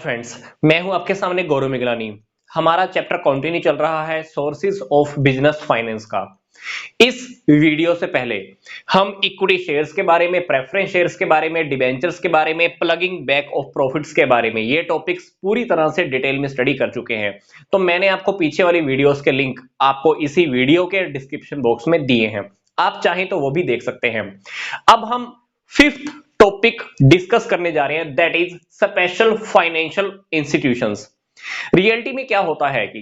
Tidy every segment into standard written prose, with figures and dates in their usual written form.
Friends, मैं हूं आपके सामने गौरव मिगलानी। हमारा चैप्टर कंटिन्यू चल रहा है सोर्सेज ऑफ बिजनेस फाइनेंस का। इस वीडियो से पहले हम इक्विटी शेयर्स के बारे में, प्रेफरेंस शेयर्स के बारे में, डिबेंचर्स के बारे में, प्लगिंग बैक ऑफ प्रॉफिट्स के बारे में ये टॉपिक्स पूरी तरह से डिटेल में स्टडी कर चुके हैं। तो मैंने आपको पीछे वाली वीडियोस के लिंक आपको इसी वीडियो के डिस्क्रिप्शन बॉक्स में दिए हैं, आप चाहें तो वो भी देख सकते हैं। अब हम फिफ्थ टॉपिक डिस्कस करने जा रहे हैं, that is special financial institutions. Reality में क्या होता है कि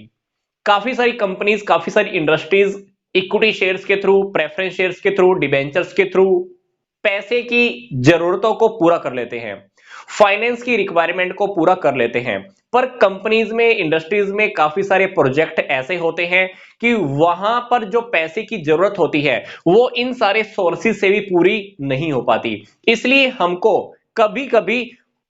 काफी सारी कंपनीज, काफी सारी इंडस्ट्रीज इक्विटी शेयर्स के थ्रू, प्रेफरेंस शेयर्स के थ्रू, डिबेंचर्स के थ्रू पैसे की जरूरतों को पूरा कर लेते हैं, फाइनेंस की रिक्वायरमेंट को पूरा कर लेते हैं। पर कंपनीज में, इंडस्ट्रीज में काफी सारे प्रोजेक्ट ऐसे होते हैं कि वहां पर जो पैसे की जरूरत होती है वो इन सारे सोर्सेज से भी पूरी नहीं हो पाती। इसलिए हमको कभी कभी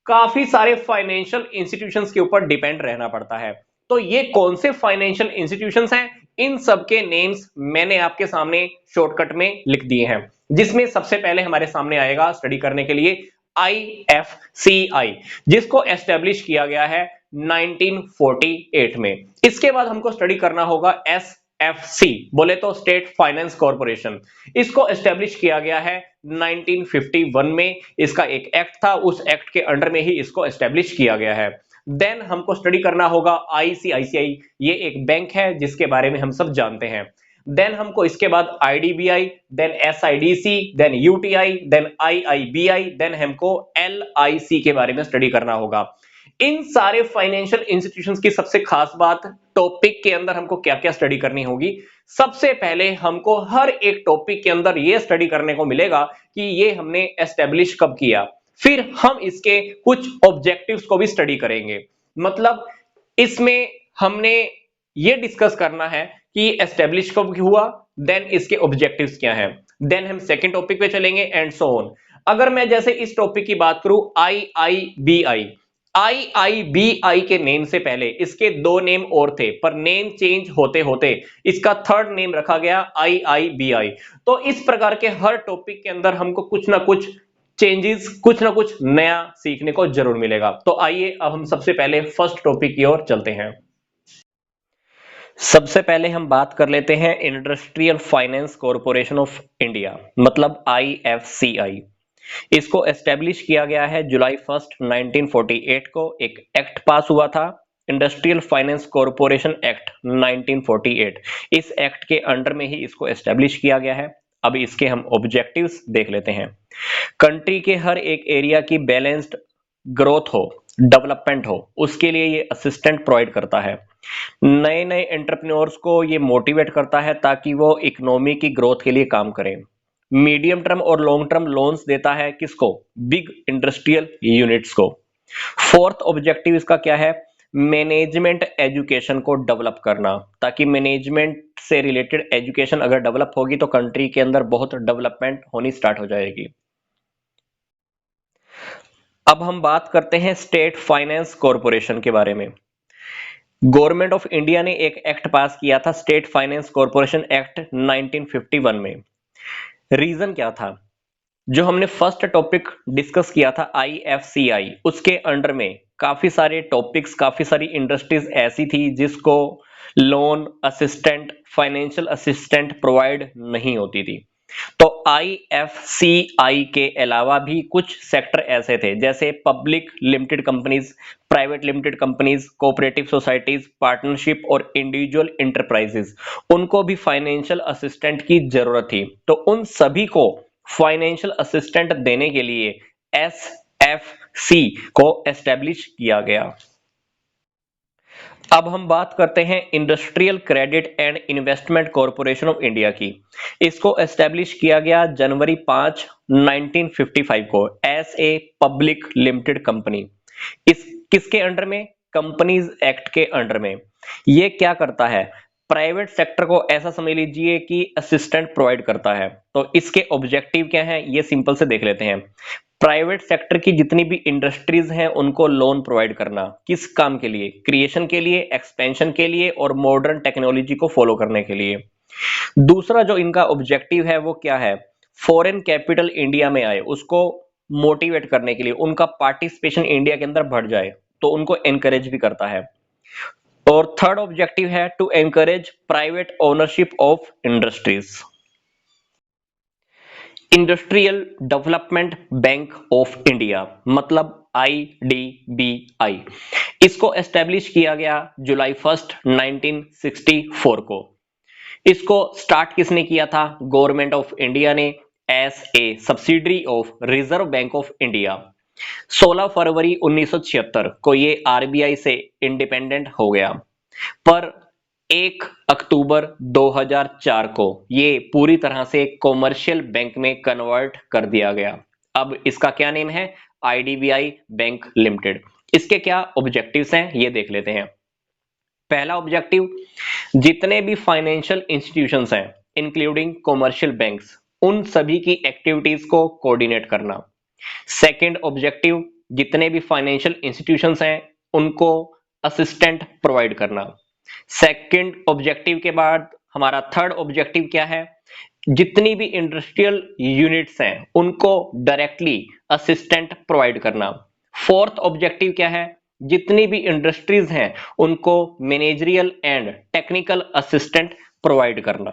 काफी सारे फाइनेंशियल इंस्टीट्यूशंस के ऊपर डिपेंड रहना पड़ता है। तो ये कौन से फाइनेंशियल इंस्टीट्यूशंस हैं, इन सब के नेम्स मैंने आपके सामने शॉर्टकट में लिख दिए हैं, जिसमें सबसे पहले हमारे सामने आएगा स्टडी करने के लिए IFCI, जिसको एस्टेब्लिश किया गया है 1948 में। इसके बाद हमको स्टडी करना होगा SFC, बोले तो स्टेट फाइनेंस कॉर्पोरेशन। इसको एस्टेब्लिश किया गया है 1951 में। इसका एक एक्ट था, उस एक्ट के अंडर में ही इसको एस्टेब्लिश किया गया है। देन हमको स्टडी करना होगा ICICI, ये एक बैंक है जिसके बारे में हम सब जानते हैं। देन हमको इसके बाद IDBI, then SIDC, then UTI, then IIBI, then हमको LIC के बारे में स्टडी करना होगा। इन सारे फाइनेंशियल इंस्टीट्यूशंस की सबसे खास बात, टॉपिक के अंदर हमको क्या क्या स्टडी करनी होगी। सबसे पहले हमको हर एक टॉपिक के अंदर यह स्टडी करने को मिलेगा कि ये हमने एस्टेब्लिश कब किया। फिर हम इसके कुछ ऑब्जेक्टिव्स को भी स्टडी करेंगे। मतलब इसमें हमने ये डिस्कस करना है कि एस्टेब्लिश कब हुआ, देन इसके ऑब्जेक्टिव्स क्या हैं। देन हम सेकंड टॉपिक पे चलेंगे एंड सो ऑन। अगर मैं जैसे इस टॉपिक की बात करूं, IIBI के नेम से पहले इसके दो नेम और थे, पर नेम चेंज होते होते इसका थर्ड नेम रखा गया IIBI। तो इस प्रकार के हर टॉपिक के अंदर हमको कुछ ना कुछ चेंजेस, कुछ ना कुछ नया सीखने को जरूर मिलेगा। तो आइए अब हम सबसे पहले फर्स्ट टॉपिक की ओर चलते हैं। सबसे पहले हम बात कर लेते हैं industrial finance corporation of India, मतलब IFCI। इसको एस्टेब्लिश किया गया है जुलाई 1 1948 को। एक एक्ट पास हुआ था, इंडस्ट्रियल फाइनेंस कॉर्पोरेशन एक्ट 1948। इस एक्ट के अंडर में ही इसको एस्टेब्लिश किया गया है। अब इसके हम ऑब्जेक्टिव्स देख लेते हैं। कंट्री के हर एक एरिया की बैलेंस्ड ग्रोथ हो, डेवलपमेंट हो, उसके लिए ये असिस्टेंट प्रोवाइड करता है। नए नए एंटरप्रेन्योर्स को ये मोटिवेट करता है ताकि वो इकोनॉमी की ग्रोथ के लिए काम करें। मीडियम टर्म और लॉन्ग टर्म लोन्स देता है, किसको? बिग इंडस्ट्रियल यूनिट्स को। फोर्थ ऑब्जेक्टिव इसका क्या है? मैनेजमेंट एजुकेशन को डेवलप करना, ताकि मैनेजमेंट से रिलेटेड एजुकेशन अगर डेवलप होगी तो कंट्री के अंदर बहुत डेवलपमेंट होनी स्टार्ट हो जाएगी। अब हम बात करते हैं स्टेट फाइनेंस कॉर्पोरेशन के बारे में। गवर्नमेंट ऑफ इंडिया ने एक एक्ट पास किया था, स्टेट फाइनेंस कॉर्पोरेशन एक्ट 1951 में। रीजन क्या था? जो हमने फर्स्ट टॉपिक डिस्कस किया था IFCI, उसके अंडर में काफी सारे टॉपिक्स, काफी सारी इंडस्ट्रीज ऐसी थी जिसको loan assistant, financial assistant provide नहीं होती थी। तो IFCI के अलावा भी कुछ सेक्टर ऐसे थे, जैसे public limited companies, private limited companies, cooperative societies, partnership और इंडिविजुअल इंटरप्राइजेस, उनको भी फाइनेंशियल असिस्टेंट की जरूरत थी। तो उन सभी को फाइनेंशियल असिस्टेंट देने के लिए SFC को एस्टेब्लिश किया गया। अब हम बात करते हैं industrial credit and investment corporation of India की। इसको एस्टेब्लिश किया गया जनवरी 5 1955 को as a public limited company. इस किसके अंडर में? कंपनीज एक्ट के अंडर में। ये क्या करता है? प्राइवेट सेक्टर को ऐसा समझ लीजिए कि असिस्टेंट प्रोवाइड करता है। तो इसके ऑब्जेक्टिव क्या है, ये सिंपल से देख लेते हैं। प्राइवेट सेक्टर की जितनी भी इंडस्ट्रीज हैं उनको लोन प्रोवाइड करना, किस काम के लिए? क्रिएशन के लिए, एक्सपेंशन के लिए और मॉडर्न टेक्नोलॉजी को फॉलो करने के लिए। दूसरा जो इनका ऑब्जेक्टिव है वो क्या है? फॉरेन कैपिटल इंडिया में आए उसको मोटिवेट करने के लिए, उनका पार्टिसिपेशन इंडिया के अंदर बढ़ जाए, तो उनको एनकरेज भी करता है। और थर्ड ऑब्जेक्टिव है to encourage private ownership of industries. Industrial development bank of India मतलब IDBI, इसको एस्टेब्लिश किया गया जुलाई 1 1964 को। इसको स्टार्ट किसने किया था? गवर्नमेंट ऑफ इंडिया ने as a subsidiary of reserve bank of India. 16 फरवरी 1976 को ये RBI से इंडिपेंडेंट हो गया, पर 1 अक्टूबर 2004 को ये पूरी तरह से कॉमर्शियल बैंक में कन्वर्ट कर दिया गया। अब इसका क्या नेम है? IDBI bank limited. इसके क्या ऑब्जेक्टिव्स हैं ये देख लेते हैं। पहला ऑब्जेक्टिव, जितने भी फाइनेंशियल इंस्टीट्यूशंस हैं इंक्लूडिंग कॉमर्शियल बैंक्स, उन सभी की एक्टिविटीज को कोऑर्डिनेट करना। सेकंड ऑब्जेक्टिव, जितने भी फाइनेंशियल इंस्टीट्यूशंस हैं उनको असिस्टेंट प्रोवाइड करना। सेकंड ऑब्जेक्टिव के बाद हमारा थर्ड ऑब्जेक्टिव क्या है? जितनी भी इंडस्ट्रियल यूनिट्स हैं उनको डायरेक्टली असिस्टेंट प्रोवाइड करना। फोर्थ ऑब्जेक्टिव क्या है? जितनी भी इंडस्ट्रीज हैं उनको managerial and technical assistant provide करना।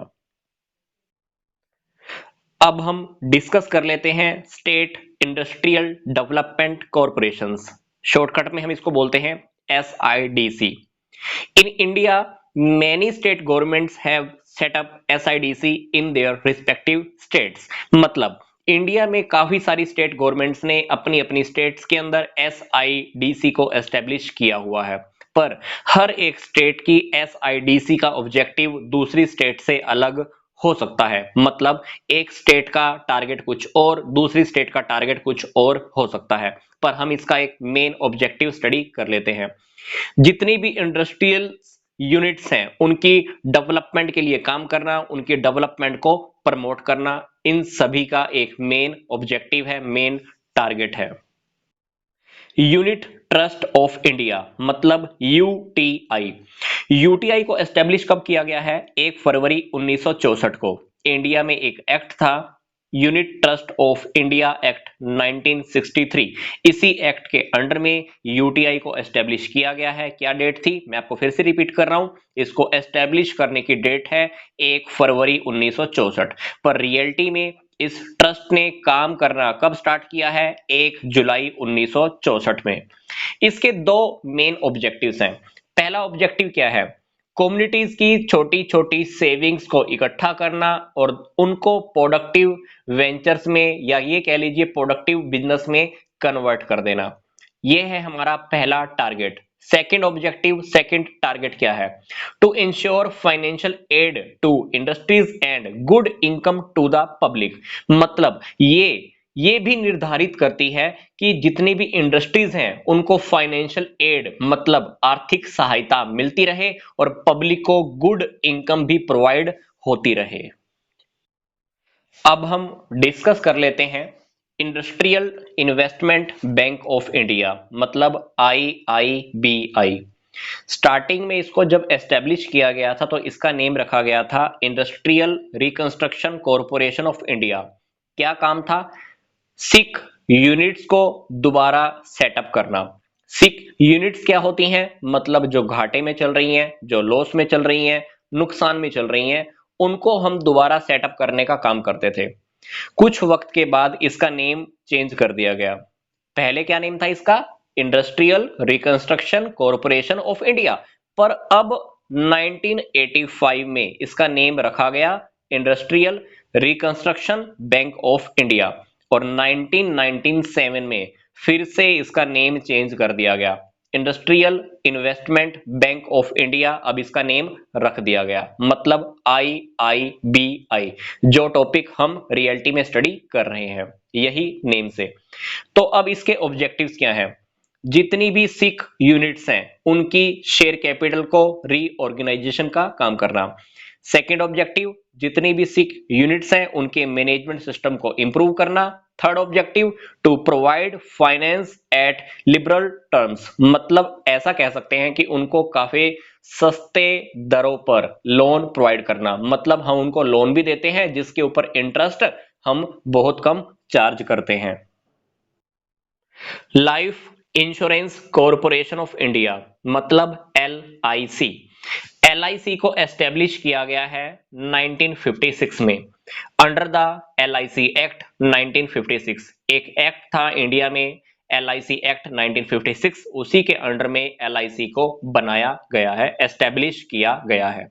अब हम डिस्कस कर लेते हैं state industrial development corporations, shortcut में हम इसको बोलते हैं SIDC। In India many state governments have set up SIDC in their respective states। मतलब इंडिया में काफी सारी स्टेट गवर्नमेंट्स ने अपनी अपनी स्टेट्स के अंदर SIDC को एस्टेब्लिश किया हुआ है, पर हर एक स्टेट की SIDC का ऑब्जेक्टिव दूसरी स्टेट से अलग हो सकता है। मतलब एक स्टेट का टारगेट कुछ और, दूसरी स्टेट का टारगेट कुछ और हो सकता है, पर हम इसका एक मेन ऑब्जेक्टिव स्टडी कर लेते हैं। जितनी भी इंडस्ट्रियल यूनिट्स हैं उनकी डेवलपमेंट के लिए काम करना, उनकी डेवलपमेंट को प्रमोट करना, इन सभी का एक मेन ऑब्जेक्टिव है, मेन टारगेट है। यूनिट ट्रस्ट ऑफ इंडिया मतलब UTI को एस्टेब्लिश कब किया गया है? 1 फरवरी 1964 को। इंडिया में एक एक्ट था unit trust of India act 1963। इसी एक्ट के अंडर में UTI को एस्टेब्लिश किया गया है। क्या डेट थी? मैं आपको फिर से रिपीट कर रहा हूं, इसको एस्टेब्लिश करने की डेट है 1 फरवरी 1964, पर रियलिटी में इस ट्रस्ट ने काम करना कब स्टार्ट किया है? 1 जुलाई 1964 में। इसके दो मेन ऑब्जेक्टिव्स हैं। पहला ऑब्जेक्टिव क्या है? कम्युनिटीज की छोटी छोटी सेविंग्स को इकट्ठा करना और उनको प्रोडक्टिव वेंचर्स में या ये कह लीजिए प्रोडक्टिव बिजनेस में कन्वर्ट कर देना। ये है हमारा पहला target. Second objective, second target क्या है? To ensure financial aid to industries and good income to the public. मतलब ये भी निर्धारित करती है कि जितनी भी इंडस्ट्रीज हैं उनको फाइनेंशियल एड मतलब आर्थिक सहायता मिलती रहे और पब्लिक को गुड इनकम भी प्रोवाइड होती रहे। अब हम डिस्कस कर लेते हैं industrial investment bank of India मतलब IIBI। स्टार्टिंग में इसको जब एस्टेब्लिश किया गया था तो इसका नेम रखा गया था industrial reconstruction corporation of India. क्या काम था? सिक यूनिट्स को दोबारा सेटअप करना। सिक यूनिट्स क्या होती हैं? मतलब जो घाटे में चल रही हैं, जो लॉस में चल रही हैं, नुकसान में चल रही हैं, उनको हम दोबारा सेटअप करने का काम करते थे। कुछ वक्त के बाद इसका नेम चेंज कर दिया गया। पहले क्या नेम था इसका? Industrial reconstruction corporation of India, पर अब 1985 में इसका नेम रखा गया industrial reconstruction bank of India और 1997 में फिर से इसका नेम चेंज कर दिया गया industrial investment bank of India. अब इसका नेम रख दिया गया मतलब IIBI, जो टॉपिक हम रियलिटी में स्टडी कर रहे हैं यही नेम से। तो अब इसके ऑब्जेक्टिव्स क्या हैं? जितनी भी सिक यूनिट्स हैं उनकी शेयर कैपिटल को रीऑर्गेनाइजेशन का काम करना। सेकेंड ऑब्जेक्टिव, जितनी भी सिक यूनिट्स हैं उनके मैनेजमेंट सिस्टम को इंप्रूव करना। Third objective, to provide finance at liberal terms, मतलब ऐसा कह सकते हैं कि उनको काफी सस्ते दरों पर लोन प्रोवाइड करना। मतलब हम उनको लोन भी देते हैं जिसके ऊपर इंटरेस्ट हम बहुत कम चार्ज करते हैं। Life insurance corporation of India मतलब LIC। LIC को एस्टेब्लिश किया गया है 1956 में अंडर द LIC एक्ट 1956। एक एक्ट था इंडिया में LIC एक्ट 1956, उसी के अंडर में LIC को बनाया गया है, एस्टेब्लिश किया गया है।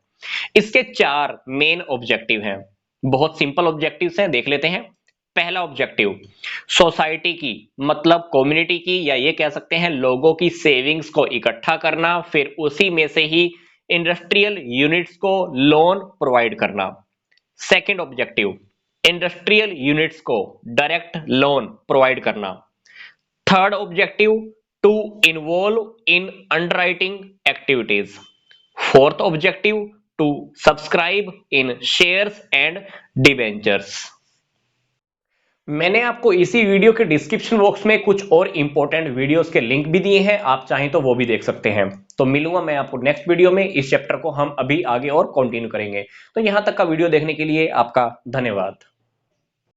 इसके 4 मेन ऑब्जेक्टिव हैं, बहुत सिंपल ऑब्जेक्टिव्स हैं, देख लेते हैं। पहला ऑब्जेक्टिव सोसाइटी की मतलब कम्युनिटी की या ये कह सकते हैं लोगों की सेविंग्स को इकट्ठा करना, फिर उसी में से ही इंडस्ट्रियल यूनिट्स को लोन प्रोवाइड करना। सेकंड ऑब्जेक्टिव इंडस्ट्रियल यूनिट्स को डायरेक्ट लोन प्रोवाइड करना। Third objective to involve in underwriting activities. Fourth objective to subscribe in shares and debentures. मैंने आपको इसी वीडियो के डिस्क्रिप्शन बॉक्स में कुछ और इंपॉर्टेंट वीडियोस के लिंक भी दिए हैं, आप चाहें तो वो भी देख सकते हैं। तो मिलूंगा मैं आपको नेक्स्ट वीडियो में, इस चैप्टर को हम अभी आगे और कंटिन्यू करेंगे। तो यहां तक का वीडियो देखने के लिए आपका धन्यवाद।